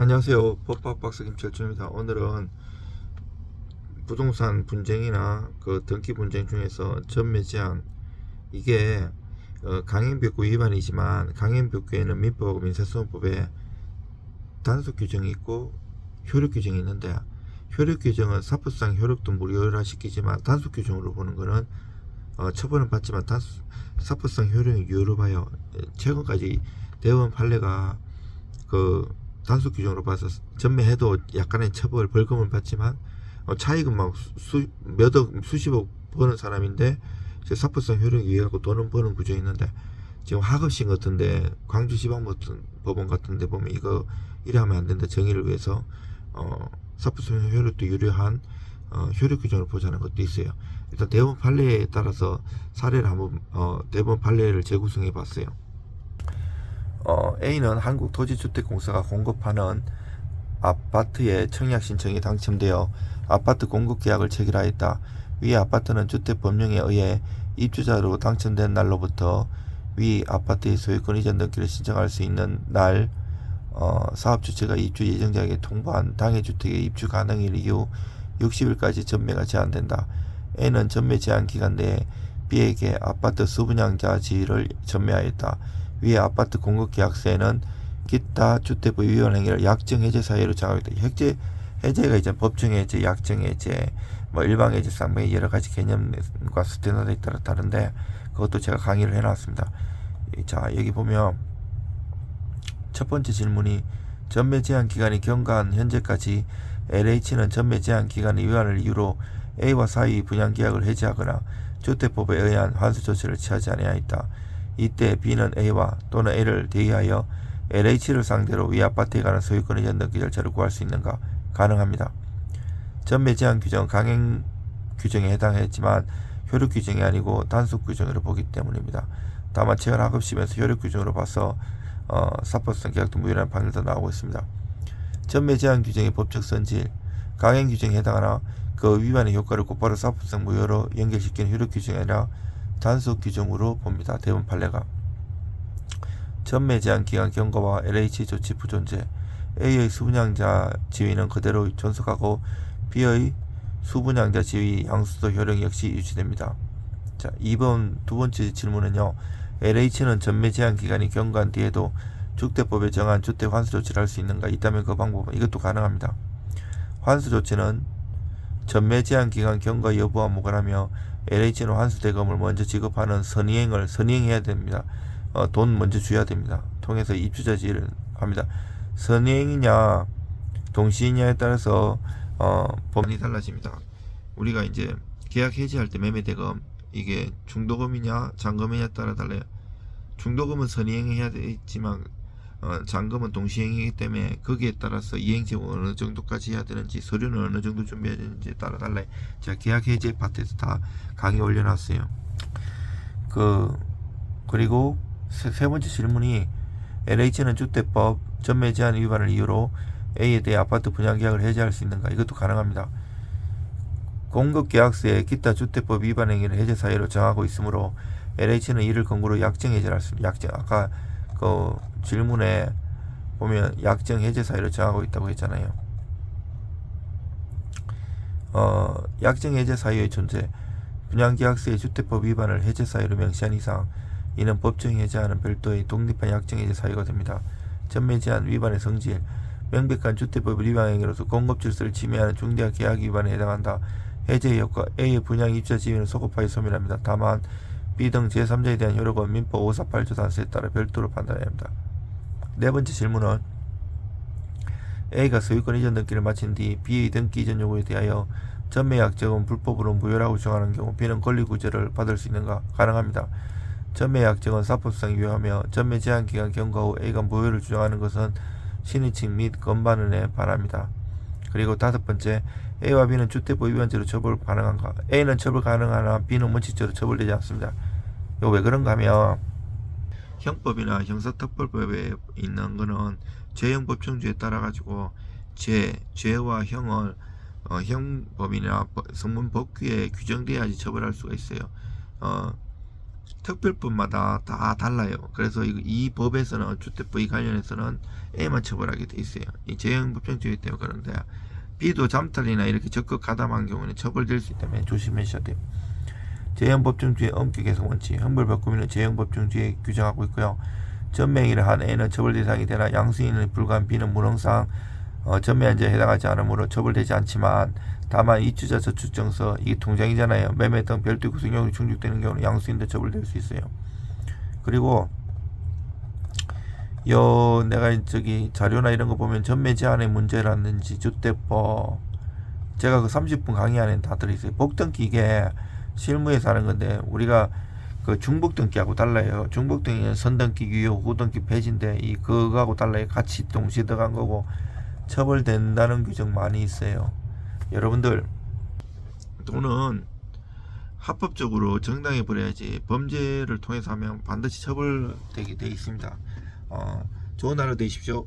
안녕하세요. 법학박사 김철준입니다. 오늘은 부동산 분쟁이나 그 등기 분쟁 중에서 전매 제한, 이게 강행벽구 위반이지만 강행벽구에는 민법하고 민사소송법에 단속 규정이 있고 효력 규정이 있는데, 효력 규정은 사법상 효력도 무효화시키지만 단속 규정으로 보는 거는 처벌은 받지만 사법상 효력이 유효로 봐요. 최근까지 대법원 판례가 그 단속 규정으로 봐서 전매해도 약간의 처벌 벌금을 받지만 차익은 막 몇억 수십억 버는 사람인데 사법상 효력이 유효하고 돈은 버는 구조에 있는데, 지금 하급심 같은데 광주지방법원 같은데 보면 이거 이래 하면 안 된다 정의를 위해서 사법상 효력도 유효한 효력 규정을 보자는 것도 있어요. 일단 대법원 판례에 따라서 사례를 한번 대법원 판례를 재구성해 봤어요. A는 한국토지주택공사가 공급하는 아파트의 청약 신청이 당첨되어 아파트 공급 계약을 체결하였다. 위 아파트는 주택법령에 의해 입주자로 당첨된 날로부터 위 아파트의 소유권 이전 등기를 신청할 수 있는 날, 사업주체가 입주 예정자에게 통보한 당해 주택의 입주 가능일 이후 60일까지 전매가 제한된다. A는 전매 제한 기간 내에 B에게 아파트 수분양자 지위를 전매하였다. 위의 아파트 공급 계약서에는 기타 주택부 위반 행위를 약정 해제 사유로 정하고 있다. 해제가 이제 법정 해제, 약정 해제, 뭐 일방 해제, 쌍방의 여러 가지 개념과 스탠다드에 따라 다른데 그것도 제가 강의를 해놨습니다. 자, 여기 보면 첫 번째 질문이 전매 제한 기간이 경과한 현재까지 LH는 전매 제한 기간의 위반을 이유로 A와 사이 분양 계약을 해지하거나 주택법에 의한 환수 조치를 취하지 아니하였다. 이때 B는 A와 또는 A를 대의하여 LH를 상대로 위 아파트에 관한 소유권 이전 등기 절차를 구할 수 있는가? 가능합니다. 전매 제한 규정은 강행 규정에 해당했지만 효력 규정이 아니고 단속 규정으로 보기 때문입니다. 다만 최근 하급심에서 효력 규정으로 봐서 사법성 계약도 무효라는 판결도 나오고 있습니다. 전매 제한 규정의 법적 성질, 강행 규정에 해당하나 그 위반의 효과를 곧바로 사법성 무효로 연결시키는 효력 규정이 아니라 단속 규정으로 봅니다. 대법원 판례가 전매 제한 기간 경과와 LH 조치 부존재, A의 수분양자 지위는 그대로 존속하고 B의 수분양자 지위 양수도 효력 역시 유지됩니다. 자, 2번 두 번째 질문은요. LH는 전매 제한 기간이 경과한 뒤에도 주택법에 정한 주택 환수 조치를 할 수 있는가? 있다면 그 방법은 이것도 가능합니다. 환수 조치는 전매 제한 기간 경과 여부와 무관하며 LH는 환수 대금을 먼저 지급하는 선의행해야 됩니다. 돈 먼저 줘야 됩니다. 통해서 입주자 지위를 합니다. 선의행이냐 동시이냐에 따라서 법이 달라집니다. 우리가 이제 계약 해지할 때 매매 대금, 이게 중도금이냐 잔금이냐에 따라 달라요. 중도금은 선의행해야 되지만 잔금은 동시행이기 때문에 거기에 따라서 이행제목을 어느 정도까지 해야 되는지, 서류는 어느 정도 준비해야 되는지에 따라 달라요. 제가 계약 해제 파트에서 다 강의 올려놨어요. 그리고 세 번째 질문이 LH는 주택법 전매 제한 위반을 이유로 A에 대해 아파트 분양 계약을 해제할 수 있는가? 이것도 가능합니다. 공급 계약서에 기타 주택법 위반 행위를 해제 사유로 정하고 있으므로 LH는 이를 근거로 약정 해제를 할 수 있습니다. 약정, 아까 그 질문에 보면 약정 해제 사유를 정하고 있다고 했잖아요. 약정 해제 사유의 존재, 분양계약서의 주택법 위반을 해제 사유로 명시한 이상 이는 법정 해제와는 별도의 독립한 약정 해제 사유가 됩니다. 전매 제한 위반의 성질, 명백한 주택법 위반 행위로서 공급 질서를 침해하는 중대한 계약 위반에 해당한다. 해제의 효과, A의 분양 입주자 지위는 소급하여 소멸합니다. 다만 B 등 제3자에 대한 효력은 민법 548조 단서에 따라 별도로 판단해야 합니다. 네 번째 질문은 A가 소유권 이전 등기를 마친 뒤 B의 등기 이전 요구에 대하여 전매 약정은 불법으로 무효라고 주장하는 경우 B는 권리구제를 받을 수 있는가? 가능합니다. 전매 약정은 사법상 유효하며 전매 제한 기간 경과 후 A가 무효를 주장하는 것은 신의칙 및 건반언에 반합니다. 그리고 다섯 번째, A와 B는 주택법 위반죄로 처벌 가능한가? A는 처벌 가능하나 B는 원칙적으로 처벌되지 않습니다. 이거 왜 그런가 하면 형법이나 형사특별법에 있는 거는 죄형법정주에 따라 가지고 죄와 형을 형법이나 성문법규에 규정돼야지 처벌할 수가 있어요. 특별법마다 다 달라요. 그래서 이 법에서는 주택부의 관련해서는 A만 처벌하게 돼 있어요. 이 재형법정주의 때문에 그런데 B도 잠탈이나 이렇게 적극 가담한 경우는 처벌될 수 있기 때문에 조심하셔야 돼요. 재형법정주의 엄격 개선 원칙, 형벌법규는 재형법정주의 규정하고 있고요. 전매행위를 한 A는 처벌 대상이 되나 양수인에 불과한 B는 물형상 전매한지에 해당하지 않으므로 처벌되지 않지만 다만 입주자 저축증서 이게 통장이잖아요. 매매 등 별도의 구성용이 충족되는 경우는 양수인도 처벌될 수 있어요. 그리고 내가 저기 자료나 이런 거 보면 전매 제한의 문제라든지 주택법 제가 그 30분 강의 안에 다 들어있어요. 복등기 이게 실무에서 하는 건데 우리가 그 중복등기하고 달라요. 중복등기는 선등기 유효, 후등기 폐지인데 이 그거하고 달라요. 같이 동시에 들어간 거고 처벌된다는 규정 많이 있어요. 여러분들 돈은 합법적으로 정당히 벌어야지 범죄를 통해서 하면 반드시 처벌되게 돼 있습니다. 좋은 하루 되십시오.